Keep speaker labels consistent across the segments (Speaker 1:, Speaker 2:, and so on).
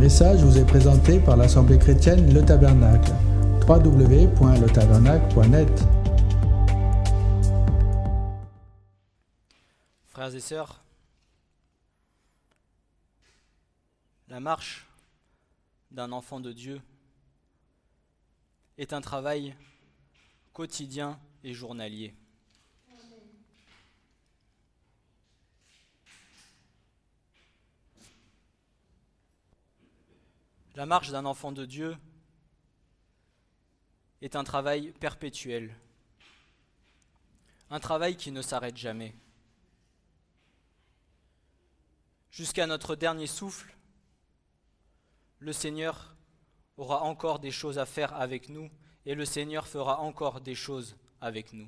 Speaker 1: message vous est présenté par l'Assemblée chrétienne Le Tabernacle. www.letabernacle.net.
Speaker 2: Frères et sœurs, la marche d'un enfant de Dieu est un travail quotidien et journalier. La marche d'un enfant de Dieu est un travail perpétuel, un travail qui ne s'arrête jamais. Jusqu'à notre dernier souffle, le Seigneur aura encore des choses à faire avec nous et le Seigneur fera encore des choses avec nous.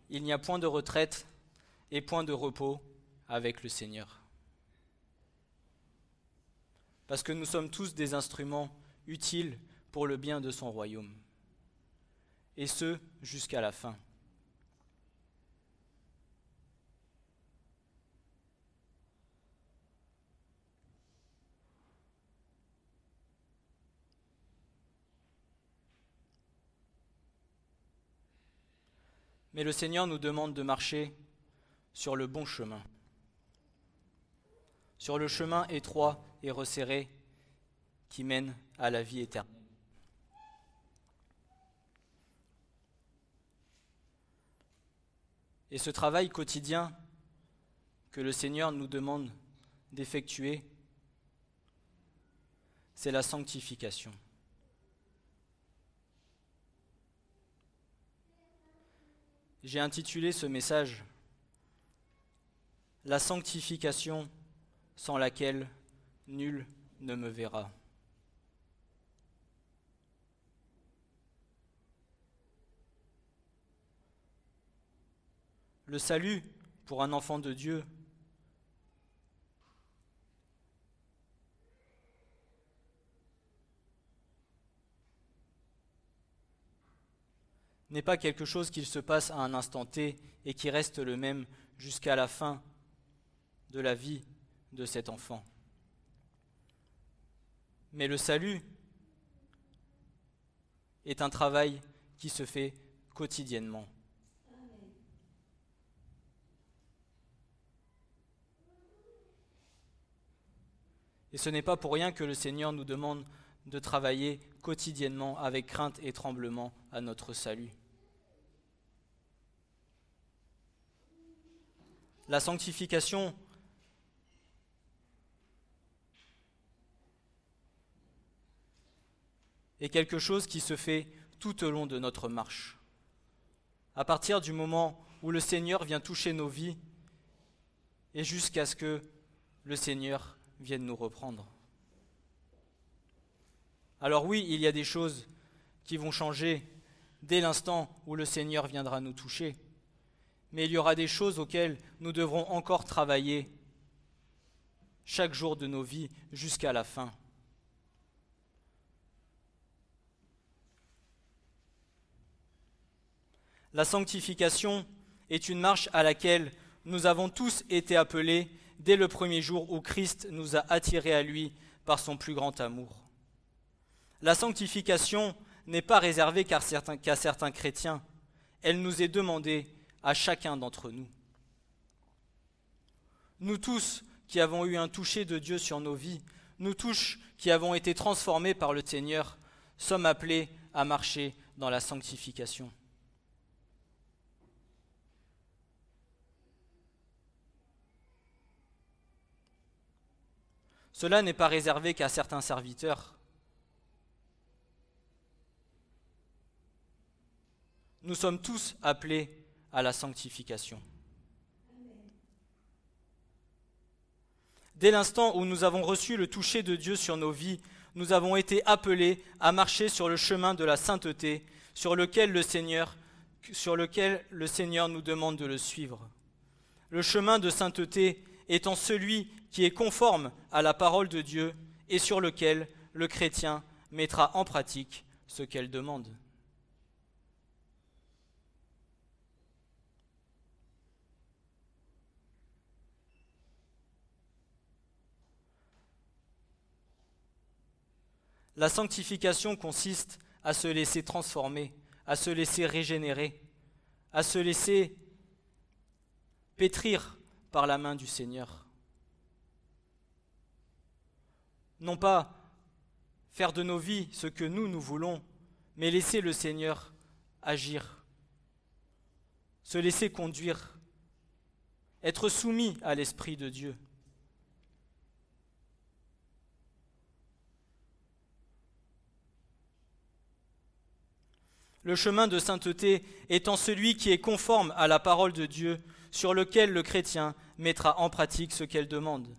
Speaker 2: Il n'y a point de retraite et point de repos avec le Seigneur. Parce que nous sommes tous des instruments utiles pour le bien de son royaume. Et ce, jusqu'à la fin. Mais le Seigneur nous demande de marcher sur le bon chemin, sur le chemin étroit et resserré qui mène à la vie éternelle. Et ce travail quotidien que le Seigneur nous demande d'effectuer, c'est la sanctification. J'ai intitulé ce message « La sanctification sans laquelle nul ne me verra ». Le salut pour un enfant de Dieu n'est pas quelque chose qui se passe à un instant T et qui reste le même jusqu'à la fin de la vie de cet enfant. Mais le salut est un travail qui se fait quotidiennement. Et ce n'est pas pour rien que le Seigneur nous demande de travailler quotidiennement avec crainte et tremblement à notre salut. La sanctification est quelque chose qui se fait tout au long de notre marche. À partir du moment où le Seigneur vient toucher nos vies et jusqu'à ce que le Seigneur vienne nous reprendre. Alors oui, il y a des choses qui vont changer dès l'instant où le Seigneur viendra nous toucher, mais il y aura des choses auxquelles nous devrons encore travailler chaque jour de nos vies jusqu'à la fin. La sanctification est une marche à laquelle nous avons tous été appelés dès le premier jour où Christ nous a attirés à lui par son plus grand amour. La sanctification n'est pas réservée qu'à certains chrétiens, elle nous est demandée à chacun d'entre nous. Nous tous qui avons eu un toucher de Dieu sur nos vies, nous tous qui avons été transformés par le Seigneur, sommes appelés à marcher dans la sanctification. Cela n'est pas réservé qu'à certains serviteurs. Nous sommes tous appelés à la sanctification. Dès l'instant où nous avons reçu le toucher de Dieu sur nos vies, nous avons été appelés à marcher sur le chemin de la sainteté, sur lequel le Seigneur nous demande de le suivre. Le chemin de sainteté étant celui qui est conforme à la parole de Dieu et sur lequel le chrétien mettra en pratique ce qu'elle demande. La sanctification consiste à se laisser transformer, à se laisser régénérer, à se laisser pétrir par la main du Seigneur. Non pas faire de nos vies ce que nous voulons, mais laisser le Seigneur agir, se laisser conduire, être soumis à l'Esprit de Dieu. Le chemin de sainteté étant celui qui est conforme à la parole de Dieu, sur lequel le chrétien mettra en pratique ce qu'elle demande.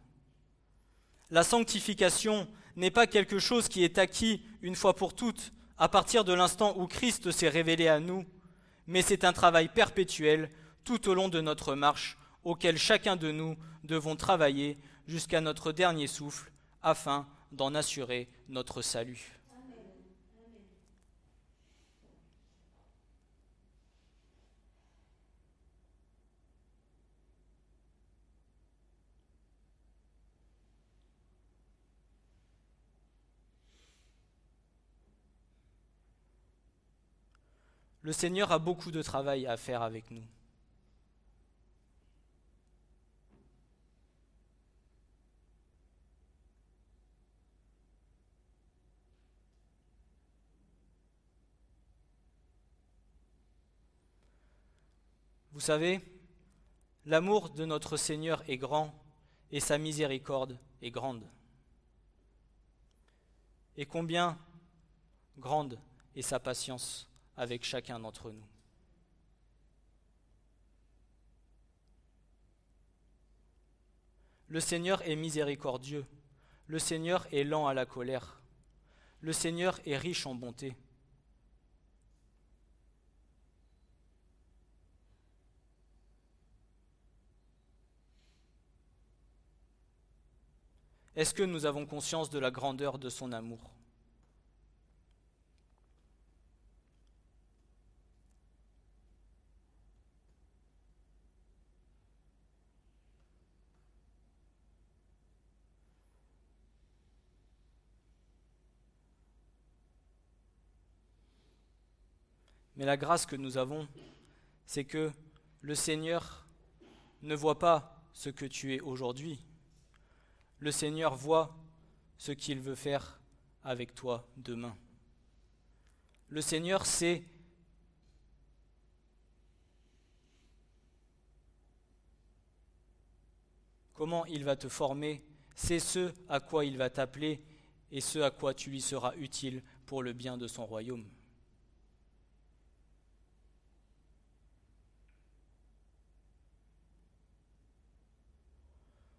Speaker 2: La sanctification n'est pas quelque chose qui est acquis une fois pour toutes, à partir de l'instant où Christ s'est révélé à nous, mais c'est un travail perpétuel tout au long de notre marche, auquel chacun de nous devons travailler jusqu'à notre dernier souffle, afin d'en assurer notre salut. Le Seigneur a beaucoup de travail à faire avec nous. Vous savez, l'amour de notre Seigneur est grand et sa miséricorde est grande. Et combien grande est sa patience avec chacun d'entre nous. Le Seigneur est miséricordieux, le Seigneur est lent à la colère, le Seigneur est riche en bonté. Est-ce que nous avons conscience de la grandeur de son amour ? Mais la grâce que nous avons, c'est que le Seigneur ne voit pas ce que tu es aujourd'hui. Le Seigneur voit ce qu'il veut faire avec toi demain. Le Seigneur sait comment il va te former, sait ce à quoi il va t'appeler et ce à quoi tu lui seras utile pour le bien de son royaume.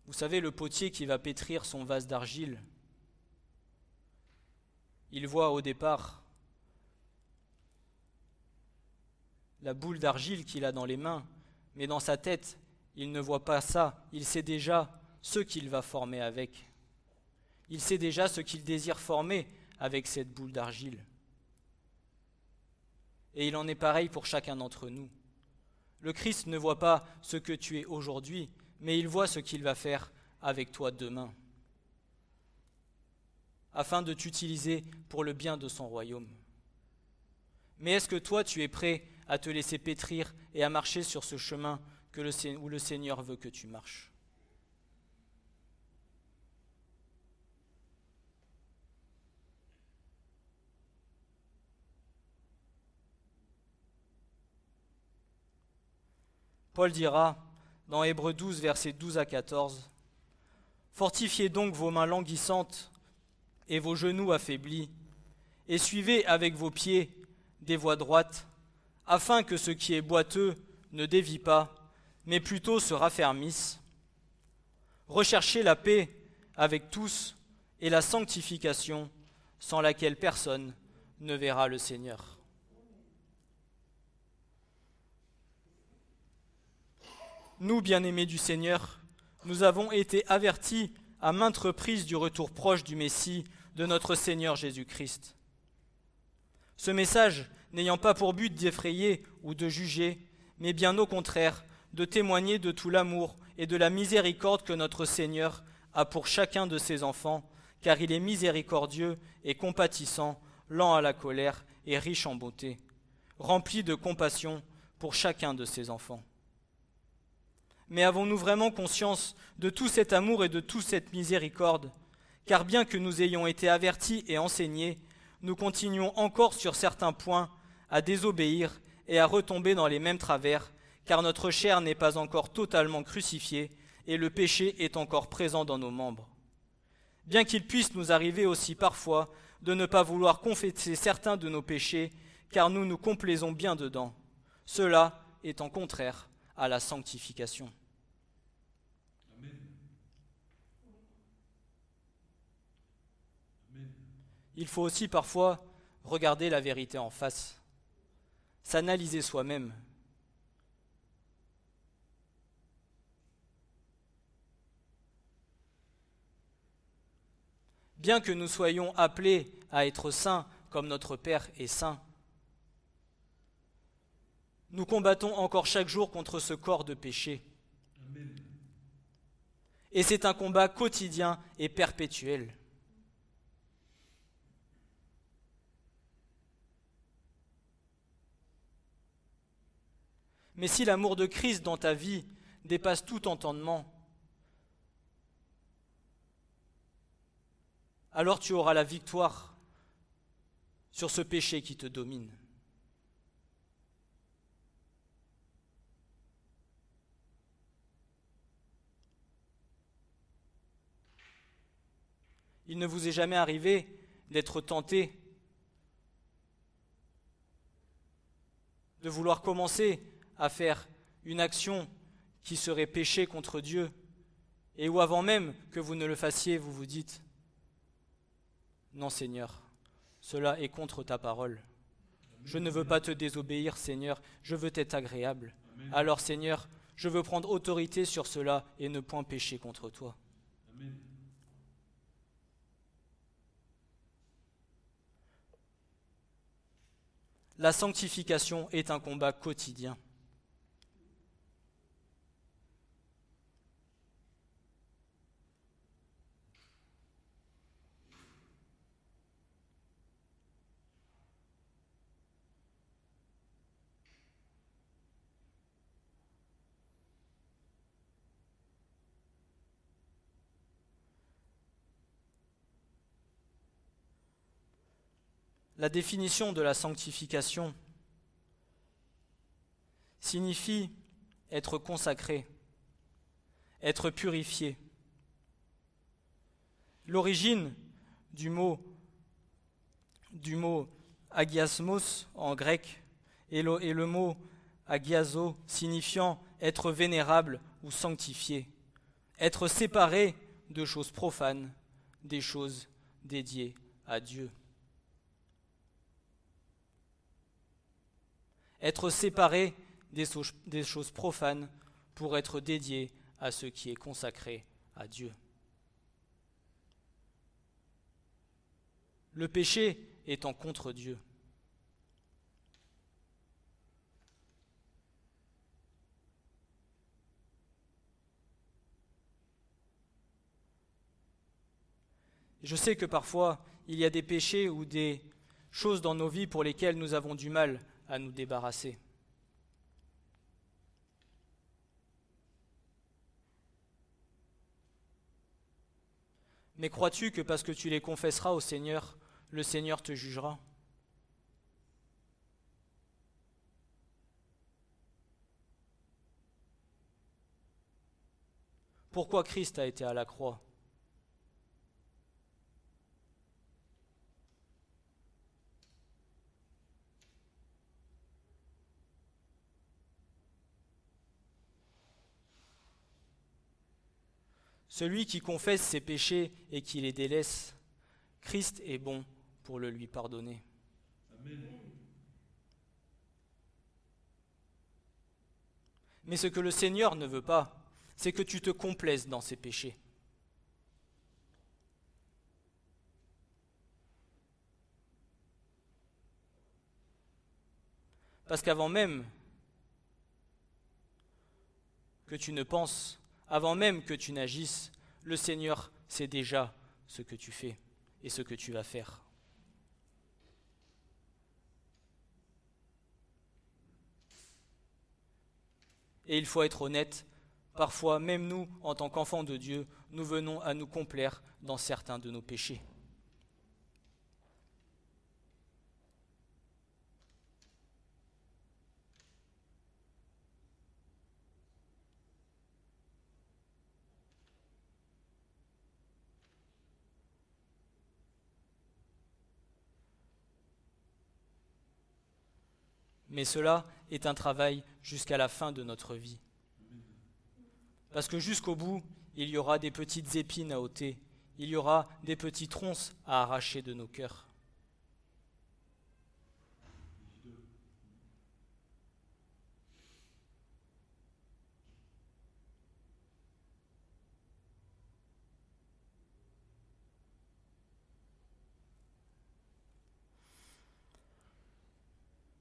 Speaker 2: Vous savez, le potier qui va pétrir son vase d'argile, il voit au départ la boule d'argile qu'il a dans les mains, mais dans sa tête, il ne voit pas ça. Il sait déjà ce qu'il va former avec. Il sait déjà ce qu'il désire former avec cette boule d'argile. Et il en est pareil pour chacun d'entre nous. Le Christ ne voit pas ce que tu es aujourd'hui, mais il voit ce qu'il va faire avec toi demain, afin de t'utiliser pour le bien de son royaume. Mais est-ce que toi, tu es prêt à te laisser pétrir et à marcher sur ce chemin où le Seigneur veut que tu marches ? Paul dira, dans Hébreux 12, versets 12 à 14, « Fortifiez donc vos mains languissantes et vos genoux affaiblis, et suivez avec vos pieds des voies droites, afin que ce qui est boiteux ne dévie pas, mais plutôt se raffermisse. Recherchez la paix avec tous et la sanctification, sans laquelle personne ne verra le Seigneur. » Nous, bien-aimés du Seigneur, nous avons été avertis à maintes reprises du retour proche du Messie de notre Seigneur Jésus-Christ. Ce message n'ayant pas pour but d'effrayer ou de juger, mais bien au contraire, de témoigner de tout l'amour et de la miséricorde que notre Seigneur a pour chacun de ses enfants, car il est miséricordieux et compatissant, lent à la colère et riche en bonté, rempli de compassion pour chacun de ses enfants. Mais avons-nous vraiment conscience de tout cet amour et de toute cette miséricorde? Car bien que nous ayons été avertis et enseignés, nous continuons encore sur certains points à désobéir et à retomber dans les mêmes travers, car notre chair n'est pas encore totalement crucifiée et le péché est encore présent dans nos membres. Bien qu'il puisse nous arriver aussi parfois de ne pas vouloir confesser certains de nos péchés, car nous nous complaisons bien dedans, cela étant contraire à la sanctification. Il faut aussi parfois regarder la vérité en face, s'analyser soi-même. Bien que nous soyons appelés à être saints comme notre Père est saint, nous combattons encore chaque jour contre ce corps de péché. Amen. Et c'est un combat quotidien et perpétuel. Mais si l'amour de Christ dans ta vie dépasse tout entendement, alors tu auras la victoire sur ce péché qui te domine. Il ne vous est jamais arrivé d'être tenté de vouloir commencer à faire une action qui serait péché contre Dieu, et où avant même que vous ne le fassiez, vous vous dites « Non Seigneur, cela est contre ta parole. Je ne veux pas te désobéir Seigneur, je veux t'être agréable. Alors Seigneur, je veux prendre autorité sur cela et ne point pécher contre toi. » La sanctification est un combat quotidien. La définition de la sanctification signifie être consacré, être purifié. L'origine du mot agiasmos en grec et le mot agiazo signifiant être vénérable ou sanctifié, être séparé de choses profanes, des choses dédiées à Dieu. Être séparé des choses profanes pour être dédié à ce qui est consacré à Dieu. Le péché étant contre Dieu. Je sais que parfois, il y a des péchés ou des choses dans nos vies pour lesquelles nous avons du mal à nous débarrasser. Mais crois-tu que parce que tu les confesseras au Seigneur, le Seigneur te jugera? Pourquoi Christ a été à la croix? Celui qui confesse ses péchés et qui les délaisse, Christ est bon pour le lui pardonner. Amen. Mais ce que le Seigneur ne veut pas, c'est que tu te complaises dans ses péchés. Parce qu'avant même que tu ne penses, avant même que tu n'agisses, le Seigneur sait déjà ce que tu fais et ce que tu vas faire. Et il faut être honnête, parfois même nous, en tant qu'enfants de Dieu, nous venons à nous complaire dans certains de nos péchés. Mais cela est un travail jusqu'à la fin de notre vie. Parce que jusqu'au bout, il y aura des petites épines à ôter, il y aura des petits troncs à arracher de nos cœurs.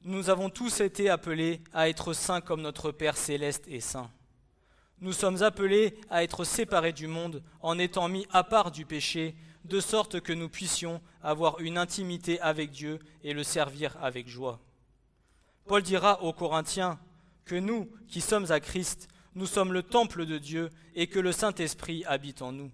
Speaker 2: Nous avons tous été appelés à être saints comme notre Père céleste est saint. Nous sommes appelés à être séparés du monde en étant mis à part du péché, de sorte que nous puissions avoir une intimité avec Dieu et le servir avec joie. Paul dira aux Corinthiens que nous, qui sommes à Christ, nous sommes le temple de Dieu et que le Saint-Esprit habite en nous.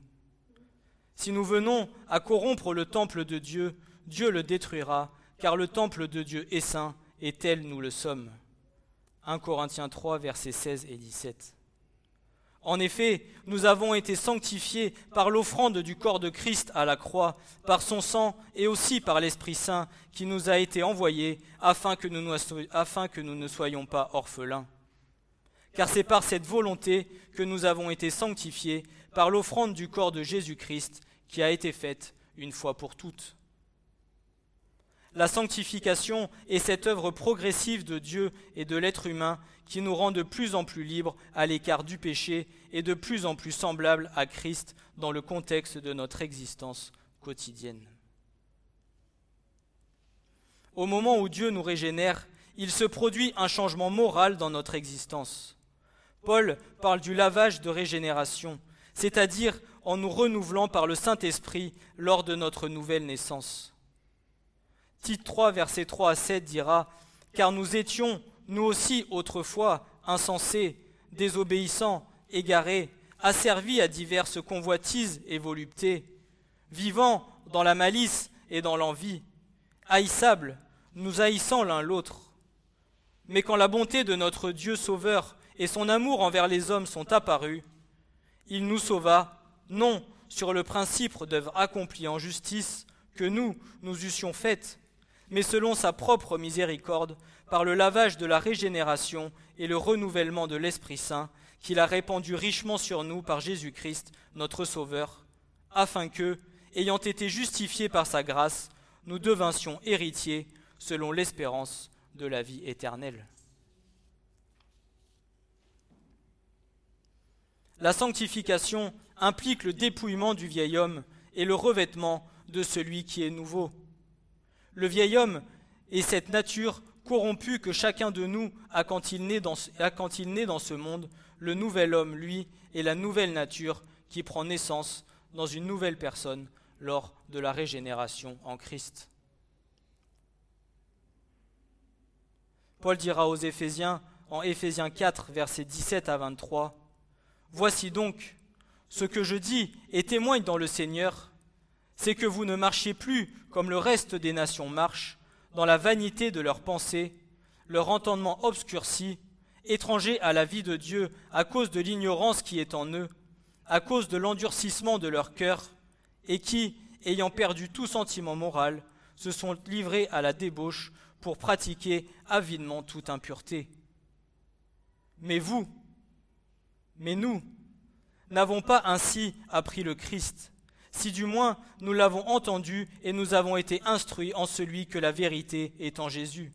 Speaker 2: Si nous venons à corrompre le temple de Dieu, Dieu le détruira, car le temple de Dieu est saint, et tel nous le sommes. 1 Corinthiens 3, versets 16 et 17. En effet, nous avons été sanctifiés par l'offrande du corps de Christ à la croix, par son sang et aussi par l'Esprit Saint qui nous a été envoyé afin que nous ne soyons pas orphelins. Car c'est par cette volonté que nous avons été sanctifiés par l'offrande du corps de Jésus-Christ qui a été faite une fois pour toutes. La sanctification est cette œuvre progressive de Dieu et de l'être humain qui nous rend de plus en plus libres à l'écart du péché et de plus en plus semblables à Christ dans le contexte de notre existence quotidienne. Au moment où Dieu nous régénère, il se produit un changement moral dans notre existence. Paul parle du lavage de régénération, c'est-à-dire en nous renouvelant par le Saint-Esprit lors de notre nouvelle naissance. Tite 3, versets 3 à 7 dira « Car nous étions, nous aussi autrefois, insensés, désobéissants, égarés, asservis à diverses convoitises et voluptés, vivant dans la malice et dans l'envie, haïssables, nous haïssant l'un l'autre. Mais quand la bonté de notre Dieu Sauveur et son amour envers les hommes sont apparus, il nous sauva, non sur le principe d'œuvre accomplie en justice que nous eussions faites, mais selon sa propre miséricorde, par le lavage de la régénération et le renouvellement de l'Esprit Saint, qu'il a répandu richement sur nous par Jésus-Christ, notre Sauveur, afin que, ayant été justifiés par sa grâce, nous devinssions héritiers selon l'espérance de la vie éternelle. La sanctification implique le dépouillement du vieil homme et le revêtement de celui qui est nouveau. Le vieil homme est cette nature corrompue que chacun de nous a quand il naît dans ce monde. Le nouvel homme, lui, est la nouvelle nature qui prend naissance dans une nouvelle personne lors de la régénération en Christ. Paul dira aux Éphésiens, en Éphésiens 4, versets 17 à 23, « Voici donc ce que je dis et témoigne dans le Seigneur, c'est que vous ne marchiez plus comme le reste des nations marchent, dans la vanité de leurs pensées, leur entendement obscurci, étrangers à la vie de Dieu à cause de l'ignorance qui est en eux, à cause de l'endurcissement de leur cœur, et qui, ayant perdu tout sentiment moral, se sont livrés à la débauche pour pratiquer avidement toute impureté. Mais nous, n'avons pas ainsi appris le Christ, si du moins nous l'avons entendu et nous avons été instruits en celui que la vérité est en Jésus.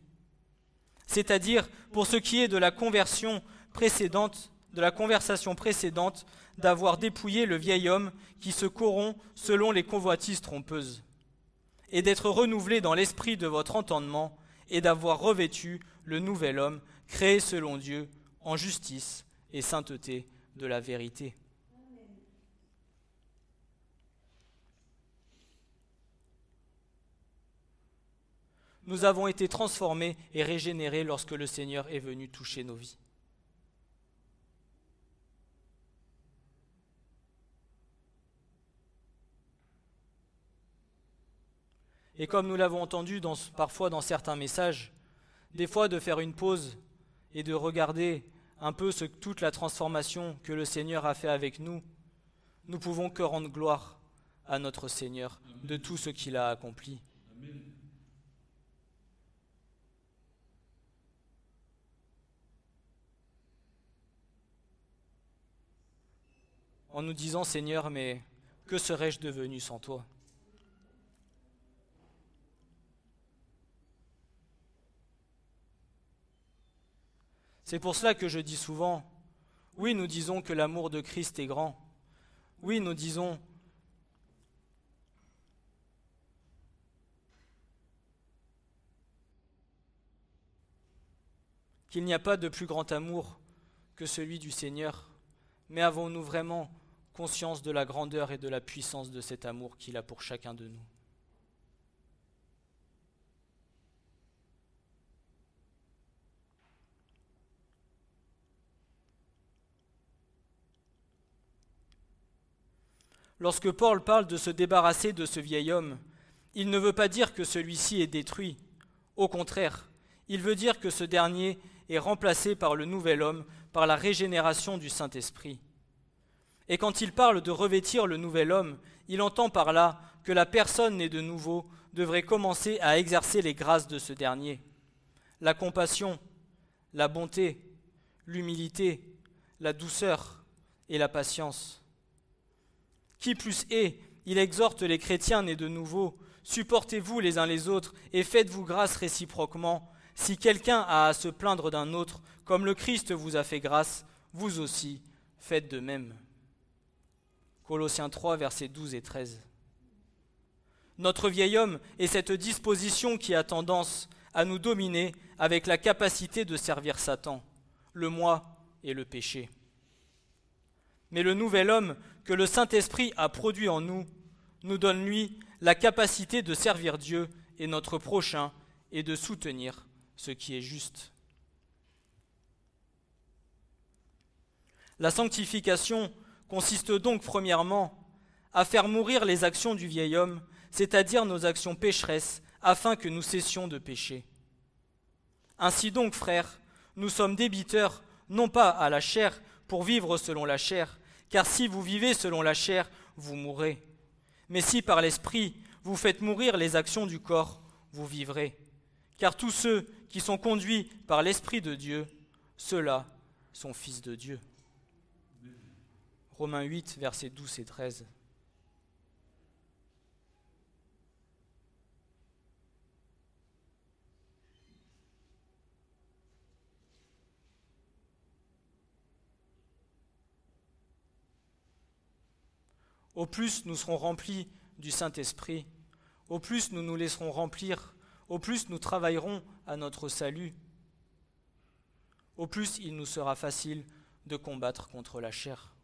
Speaker 2: C'est-à-dire, pour ce qui est de la conversation précédente, d'avoir dépouillé le vieil homme qui se corrompt selon les convoitises trompeuses, et d'être renouvelé dans l'esprit de votre entendement, et d'avoir revêtu le nouvel homme, créé selon Dieu, en justice et sainteté de la vérité. Nous avons été transformés et régénérés lorsque le Seigneur est venu toucher nos vies. Et comme nous l'avons entendu parfois dans certains messages, des fois de faire une pause et de regarder un peu toute la transformation que le Seigneur a fait avec nous, nous pouvons que rendre gloire à notre Seigneur de tout ce qu'il a accompli. En nous disant, Seigneur, mais que serais-je devenu sans toi ? C'est pour cela que je dis souvent, oui, nous disons que l'amour de Christ est grand. Oui, nous disons qu'il n'y a pas de plus grand amour que celui du Seigneur, mais avons-nous vraiment conscience de la grandeur et de la puissance de cet amour qu'il a pour chacun de nous ? Lorsque Paul parle de se débarrasser de ce vieil homme, il ne veut pas dire que celui-ci est détruit. Au contraire, il veut dire que ce dernier est remplacé par le nouvel homme, par la régénération du Saint-Esprit. Et quand il parle de revêtir le nouvel homme, il entend par là que la personne née de nouveau devrait commencer à exercer les grâces de ce dernier. La compassion, la bonté, l'humilité, la douceur et la patience. Qui plus est, il exhorte les chrétiens nés de nouveau, supportez-vous les uns les autres et faites-vous grâce réciproquement. Si quelqu'un a à se plaindre d'un autre, comme le Christ vous a fait grâce, vous aussi faites de même. Colossiens 3, versets 12 et 13. Notre vieil homme est cette disposition qui a tendance à nous dominer avec la capacité de servir Satan, le moi et le péché. Mais le nouvel homme que le Saint-Esprit a produit en nous, nous donne, lui, la capacité de servir Dieu et notre prochain et de soutenir ce qui est juste. La sanctification consiste donc premièrement à faire mourir les actions du vieil homme, c'est-à-dire nos actions pécheresses, afin que nous cessions de pécher. Ainsi donc, frères, nous sommes débiteurs, non pas à la chair, pour vivre selon la chair, car si vous vivez selon la chair, vous mourrez. Mais si par l'Esprit, vous faites mourir les actions du corps, vous vivrez. Car tous ceux qui sont conduits par l'Esprit de Dieu, ceux-là sont fils de Dieu. Romains 8, versets 12 et 13. Au plus nous serons remplis du Saint-Esprit, au plus nous nous laisserons remplir, au plus nous travaillerons à notre salut, au plus il nous sera facile de combattre contre la chair.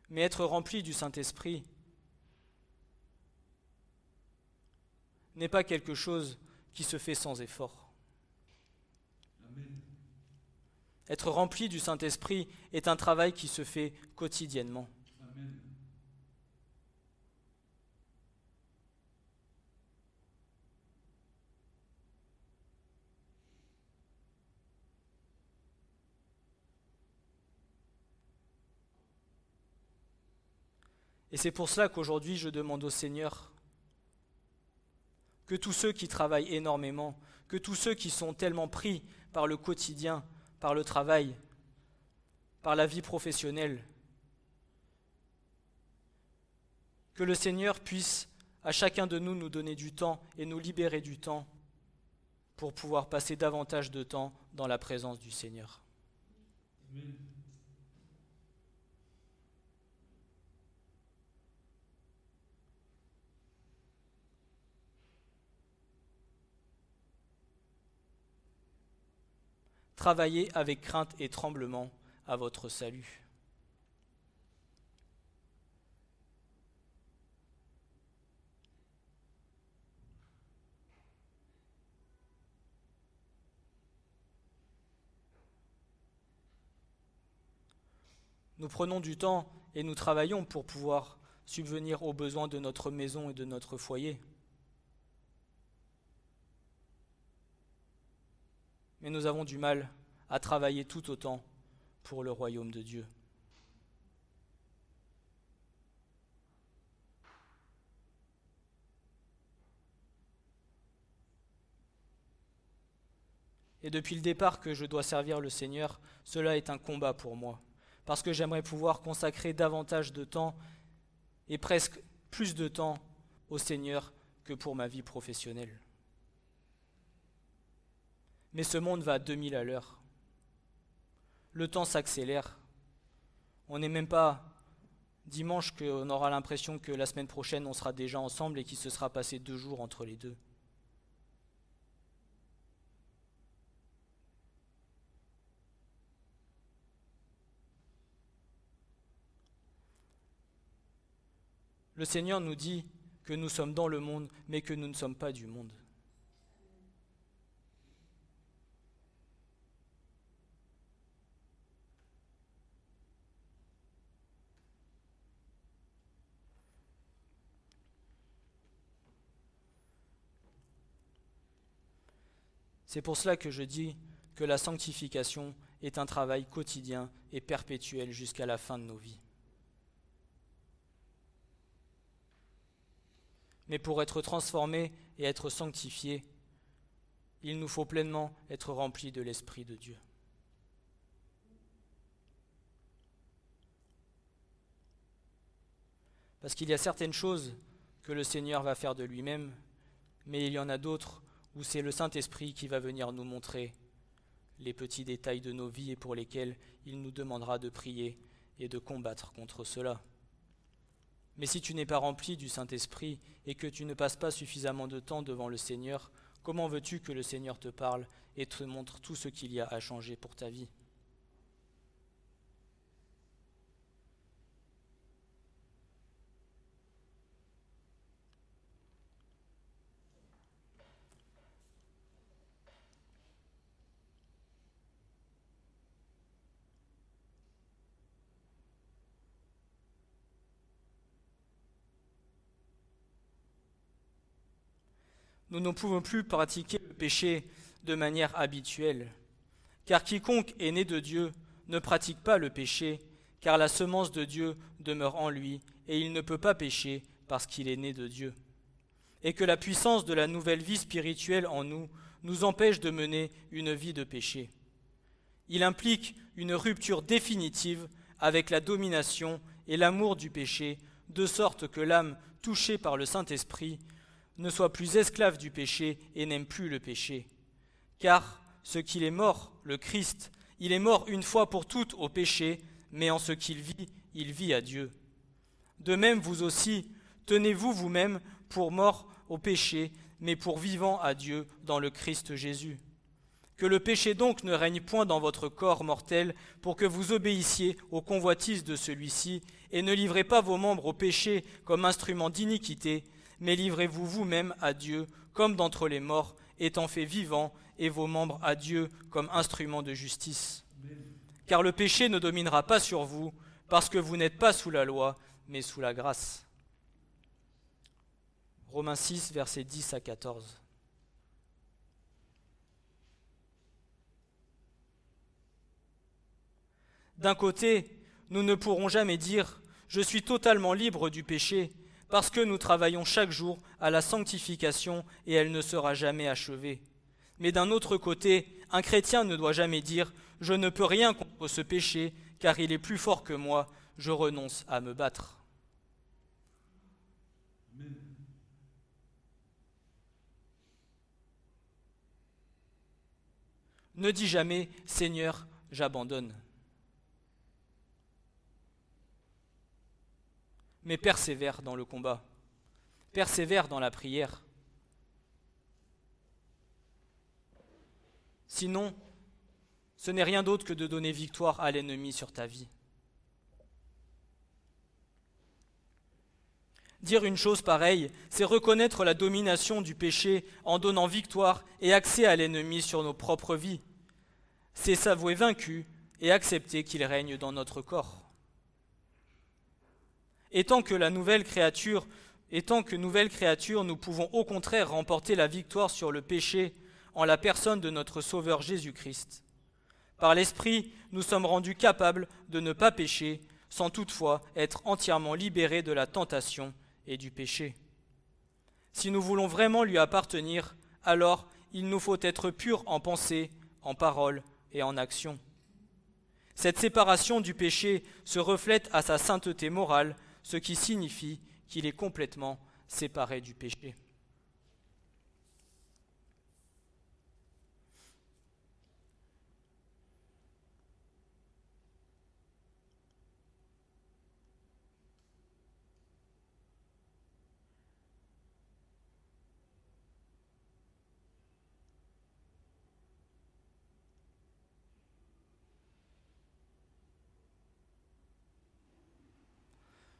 Speaker 2: Mais être rempli du Saint-Esprit n'est pas quelque chose qui se fait sans effort. Amen. Être rempli du Saint-Esprit est un travail qui se fait quotidiennement. Amen. Et c'est pour cela qu'aujourd'hui je demande au Seigneur que tous ceux qui travaillent énormément, que tous ceux qui sont tellement pris par le quotidien, par le travail, par la vie professionnelle, que le Seigneur puisse à chacun de nous donner du temps et nous libérer du temps pour pouvoir passer davantage de temps dans la présence du Seigneur. Amen. travaillez avec crainte et tremblement à votre salut. Nous prenons du temps et nous travaillons pour pouvoir subvenir aux besoins de notre maison et de notre foyer. Mais nous avons du mal à travailler tout autant pour le royaume de Dieu. Et depuis le départ que je dois servir le Seigneur, cela est un combat pour moi, parce que j'aimerais pouvoir consacrer davantage de temps et presque plus de temps au Seigneur que pour ma vie professionnelle. Mais ce monde va à 2000 à l'heure. Le temps s'accélère. On n'est même pas dimanche qu'on aura l'impression que la semaine prochaine on sera déjà ensemble et qu'il se sera passé 2 jours entre les deux. Le Seigneur nous dit que nous sommes dans le monde, mais que nous ne sommes pas du monde. C'est pour cela que je dis que la sanctification est un travail quotidien et perpétuel jusqu'à la fin de nos vies. Mais pour être transformé et être sanctifié, il nous faut pleinement être remplis de l'Esprit de Dieu. Parce qu'il y a certaines choses que le Seigneur va faire de lui-même, mais il y en a d'autres où c'est le Saint-Esprit qui va venir nous montrer les petits détails de nos vies et pour lesquels il nous demandera de prier et de combattre contre cela. Mais si tu n'es pas rempli du Saint-Esprit et que tu ne passes pas suffisamment de temps devant le Seigneur, comment veux-tu que le Seigneur te parle et te montre tout ce qu'il y a à changer pour ta vie ? Nous ne pouvons plus pratiquer le péché de manière habituelle, car quiconque est né de Dieu ne pratique pas le péché, car la semence de Dieu demeure en lui, et il ne peut pas pécher parce qu'il est né de Dieu. Et que la puissance de la nouvelle vie spirituelle en nous nous empêche de mener une vie de péché. Il implique une rupture définitive avec la domination et l'amour du péché, de sorte que l'âme touchée par le Saint-Esprit ne soit plus esclave du péché et n'aime plus le péché. Car ce qu'il est mort, le Christ, il est mort une fois pour toutes au péché, mais en ce qu'il vit, il vit à Dieu. De même, vous aussi, tenez-vous vous-même pour morts au péché, mais pour vivants à Dieu dans le Christ Jésus. Que le péché donc ne règne point dans votre corps mortel, pour que vous obéissiez aux convoitises de celui-ci, et ne livrez pas vos membres au péché comme instruments d'iniquité, mais livrez-vous vous-même à Dieu comme d'entre les morts, étant faits vivants, et vos membres à Dieu comme instruments de justice. Car le péché ne dominera pas sur vous, parce que vous n'êtes pas sous la loi, mais sous la grâce. Romains 6, versets 10 à 14. D'un côté, nous ne pourrons jamais dire « Je suis totalement libre du péché », parce que nous travaillons chaque jour à la sanctification et elle ne sera jamais achevée. Mais d'un autre côté, un chrétien ne doit jamais dire « Je ne peux rien contre ce péché, car il est plus fort que moi, je renonce à me battre ». Ne dis jamais « Seigneur, j'abandonne ». Mais persévère dans le combat, persévère dans la prière. Sinon, Ce n'est rien d'autre que de donner victoire à l'ennemi sur ta vie. Dire une chose pareille, c'est reconnaître la domination du péché en donnant victoire et accès à l'ennemi sur nos propres vies. C'est s'avouer vaincu et accepter qu'il règne dans notre corps. Et tant que nouvelle créature, nous pouvons au contraire remporter la victoire sur le péché en la personne de notre Sauveur Jésus-Christ. Par l'Esprit, nous sommes rendus capables de ne pas pécher, sans toutefois être entièrement libérés de la tentation et du péché. Si nous voulons vraiment lui appartenir, alors il nous faut être purs en pensée, en parole et en action. Cette séparation du péché se reflète à sa sainteté morale, ce qui signifie qu'il est complètement séparé du péché.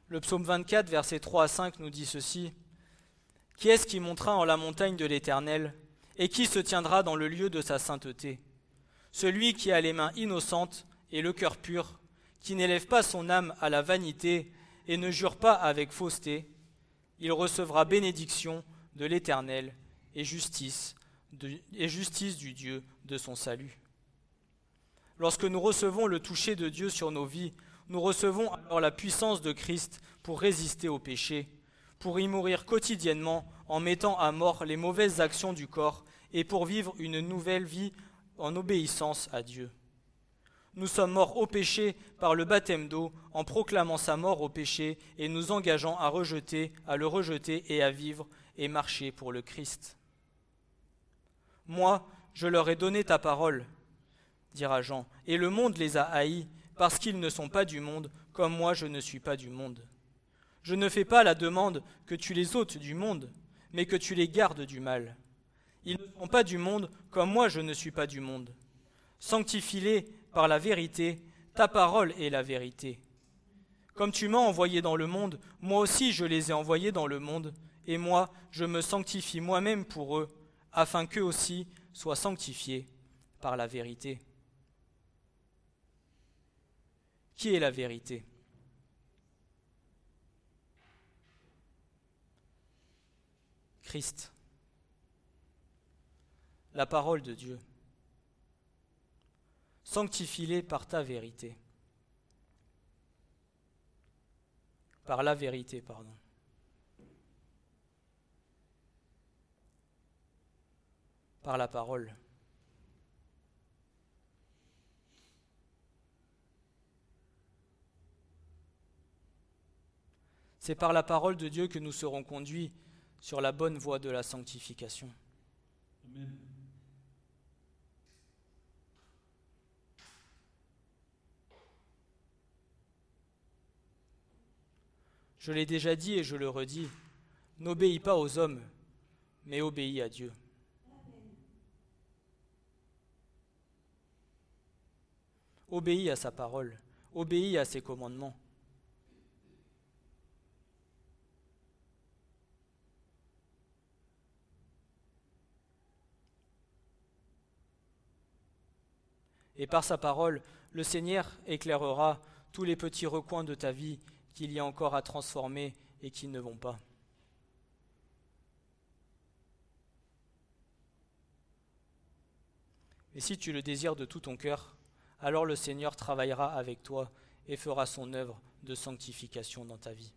Speaker 2: Le psaume 24, versets 3 à 5 nous dit ceci. « Qui est-ce qui montera en la montagne de l'Éternel, et qui se tiendra dans le lieu de sa sainteté? Celui qui a les mains innocentes et le cœur pur, qui n'élève pas son âme à la vanité et ne jure pas avec fausseté, il recevra bénédiction de l'Éternel et justice du Dieu de son salut. » Lorsque nous recevons le toucher de Dieu sur nos vies, nous recevons alors la puissance de Christ pour résister au péché, pour y mourir quotidiennement en mettant à mort les mauvaises actions du corps et pour vivre une nouvelle vie en obéissance à Dieu. Nous sommes morts au péché par le baptême d'eau en proclamant sa mort au péché et nous engageant à le rejeter et à vivre et marcher pour le Christ. « Moi, je leur ai donné ta parole, dira Jean, et le monde les a haïs, parce qu'ils ne sont pas du monde, comme moi je ne suis pas du monde. Je ne fais pas la demande que tu les ôtes du monde, mais que tu les gardes du mal. Ils ne sont pas du monde, comme moi je ne suis pas du monde. Sanctifie-les par la vérité, ta parole est la vérité. Comme tu m'as envoyé dans le monde, moi aussi je les ai envoyés dans le monde, et moi je me sanctifie moi-même pour eux, afin qu'eux aussi soient sanctifiés par la vérité. » Qui est la vérité? Christ, la parole de Dieu. Sanctifie-les par ta vérité. Par la vérité, pardon. Par la parole. C'est par la parole de Dieu que nous serons conduits sur la bonne voie de la sanctification. Amen. Je l'ai déjà dit et je le redis, n'obéis pas aux hommes, mais obéis à Dieu. Obéis à sa parole, obéis à ses commandements. Et par sa parole, le Seigneur éclairera tous les petits recoins de ta vie qu'il y a encore à transformer et qui ne vont pas. Et si tu le désires de tout ton cœur, alors le Seigneur travaillera avec toi et fera son œuvre de sanctification dans ta vie.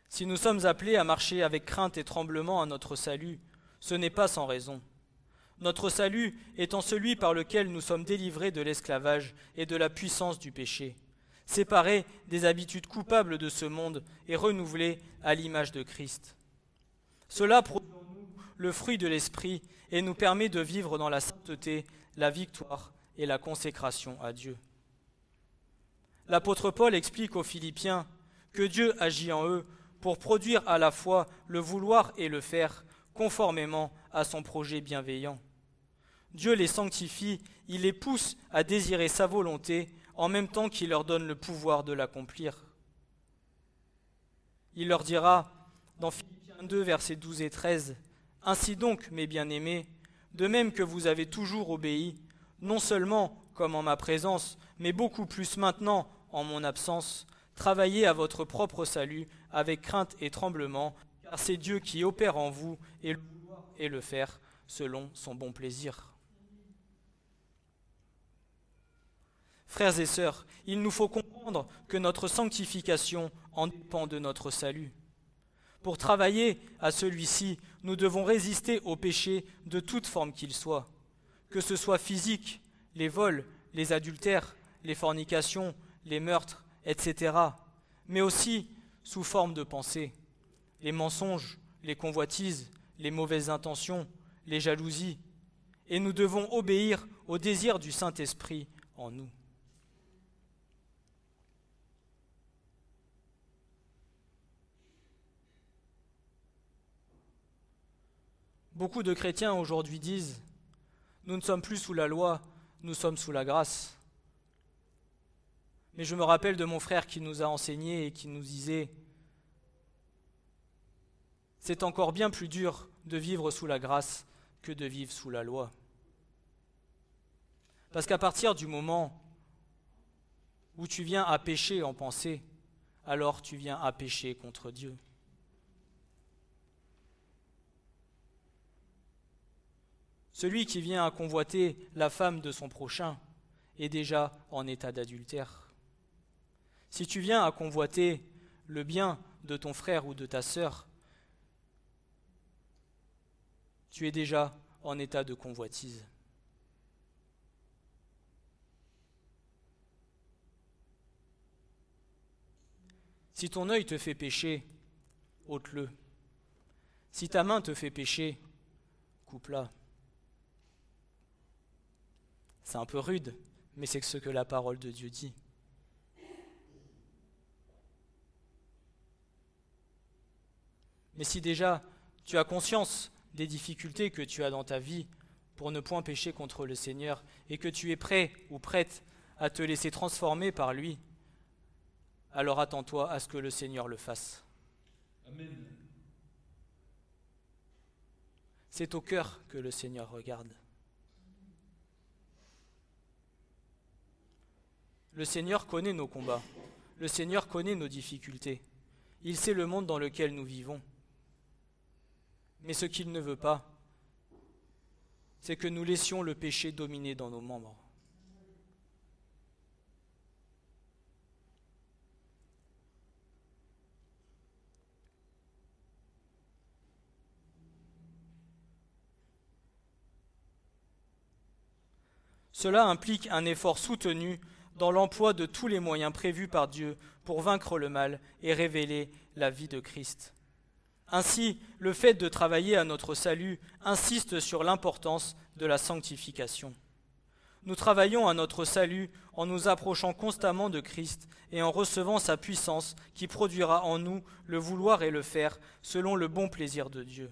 Speaker 2: Si nous sommes appelés à marcher avec crainte et tremblement à notre salut, ce n'est pas sans raison. Notre salut étant celui par lequel nous sommes délivrés de l'esclavage et de la puissance du péché, séparés des habitudes coupables de ce monde et renouvelés à l'image de Christ. Cela produit en nous le fruit de l'Esprit et nous permet de vivre dans la sainteté, la victoire et la consécration à Dieu. L'apôtre Paul explique aux Philippiens que Dieu agit en eux pour produire à la fois le vouloir et le faire, conformément à son projet bienveillant. Dieu les sanctifie, il les pousse à désirer sa volonté en même temps qu'il leur donne le pouvoir de l'accomplir. Il leur dira dans Philippiens 2, versets 12 et 13, « Ainsi donc, mes bien-aimés, de même que vous avez toujours obéi, non seulement comme en ma présence, mais beaucoup plus maintenant en mon absence, travaillez à votre propre salut avec crainte et tremblement, car c'est Dieu qui opère en vous et le vouloir et le faire selon son bon plaisir. » Frères et sœurs, il nous faut comprendre que notre sanctification en dépend de notre salut. Pour travailler à celui-ci, nous devons résister au péché de toute forme qu'il soit, que ce soit physique, les vols, les adultères, les fornications, les meurtres, etc., mais aussi sous forme de pensée, les mensonges, les convoitises, les mauvaises intentions, les jalousies, et nous devons obéir au désir du Saint-Esprit en nous. Beaucoup de chrétiens aujourd'hui disent « Nous ne sommes plus sous la loi, nous sommes sous la grâce ». Mais je me rappelle de mon frère qui nous a enseigné et qui nous disait « C'est encore bien plus dur de vivre sous la grâce que de vivre sous la loi ». Parce qu'à partir du moment où tu viens à pécher en pensée, alors tu viens à pécher contre Dieu. Celui qui vient à convoiter la femme de son prochain est déjà en état d'adultère. Si tu viens à convoiter le bien de ton frère ou de ta sœur, tu es déjà en état de convoitise. Si ton œil te fait pécher, ôte-le. Si ta main te fait pécher, coupe-la. C'est un peu rude, mais c'est ce que la parole de Dieu dit. Mais si déjà tu as conscience des difficultés que tu as dans ta vie pour ne point pécher contre le Seigneur et que tu es prêt ou prête à te laisser transformer par lui, alors attends-toi à ce que le Seigneur le fasse. Amen. C'est au cœur que le Seigneur regarde. Le Seigneur connaît nos combats, le Seigneur connaît nos difficultés. Il sait le monde dans lequel nous vivons. Mais ce qu'il ne veut pas, c'est que nous laissions le péché dominer dans nos membres. Cela implique un effort soutenu dans l'emploi de tous les moyens prévus par Dieu pour vaincre le mal et révéler la vie de Christ. Ainsi, le fait de travailler à notre salut insiste sur l'importance de la sanctification. Nous travaillons à notre salut en nous approchant constamment de Christ et en recevant sa puissance qui produira en nous le vouloir et le faire selon le bon plaisir de Dieu.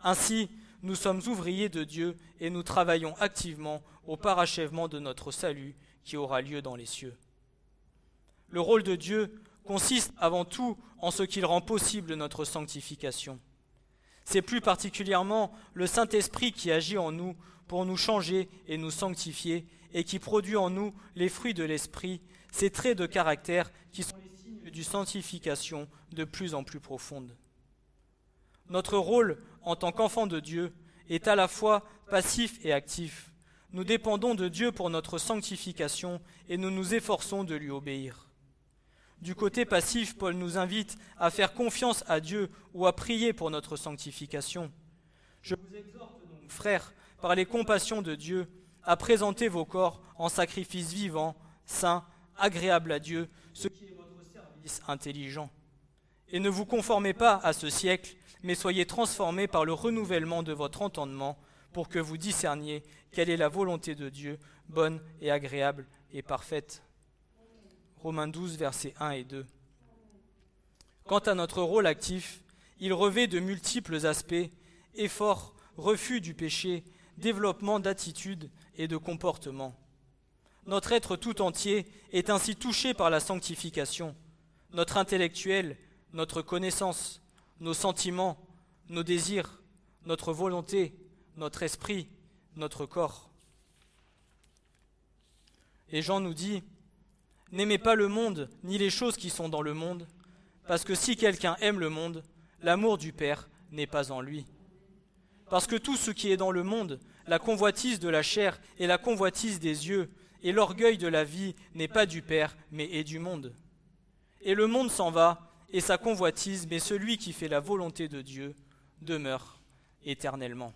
Speaker 2: Ainsi, nous sommes ouvriers de Dieu et nous travaillons activement au parachèvement de notre salut qui aura lieu dans les cieux. Le rôle de Dieu consiste avant tout en ce qu'il rend possible notre sanctification. C'est plus particulièrement le Saint-Esprit qui agit en nous pour nous changer et nous sanctifier et qui produit en nous les fruits de l'Esprit, ces traits de caractère qui sont les signes d'une sanctification de plus en plus profonde. Notre rôle en tant qu'enfant de Dieu est à la fois passif et actif. Nous dépendons de Dieu pour notre sanctification et nous nous efforçons de lui obéir. Du côté passif, Paul nous invite à faire confiance à Dieu ou à prier pour notre sanctification. Je vous exhorte donc, frères, par les compassions de Dieu, à présenter vos corps en sacrifice vivant, saint, agréable à Dieu, ce qui est votre service intelligent. Et ne vous conformez pas à ce siècle, mais soyez transformés par le renouvellement de votre entendement, pour que vous discerniez quelle est la volonté de Dieu, bonne et agréable et parfaite. Romains 12, versets 1 et 2. Quant à notre rôle actif, il revêt de multiples aspects effort, refus du péché, développement d'attitudes et de comportements. Notre être tout entier est ainsi touché par la sanctification. Notre intellectuel, notre connaissance, nos sentiments, nos désirs, notre volonté, notre esprit, notre corps. Et Jean nous dit « N'aimez pas le monde, ni les choses qui sont dans le monde, parce que si quelqu'un aime le monde, l'amour du Père n'est pas en lui. Parce que tout ce qui est dans le monde, la convoitise de la chair et la convoitise des yeux, et l'orgueil de la vie n'est pas du Père, mais est du monde. Et le monde s'en va, et sa convoitise, mais celui qui fait la volonté de Dieu demeure éternellement. »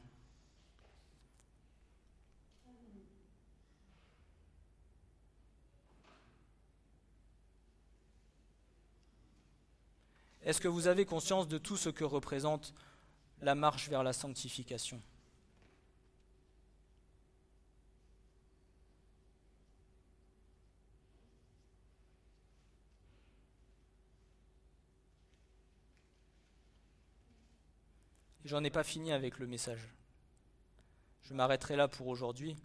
Speaker 2: Est-ce que vous avez conscience de tout ce que représente la marche vers la sanctification ? J'en ai pas fini avec le message. Je m'arrêterai là pour aujourd'hui.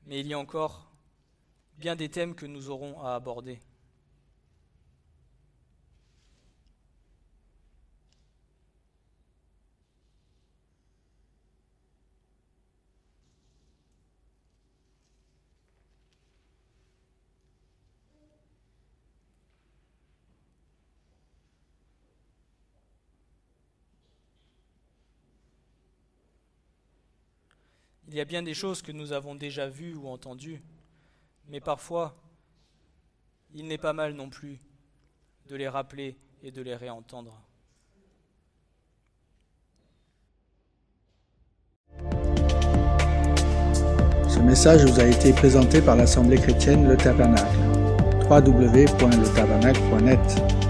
Speaker 2: Mais il y a encore bien des thèmes que nous aurons à aborder. Il y a bien des choses que nous avons déjà vues ou entendues, mais parfois, il n'est pas mal non plus de les rappeler et de les réentendre.
Speaker 1: Ce message vous a été présenté par l'Assemblée chrétienne Le Tabernacle. www.letabernacle.net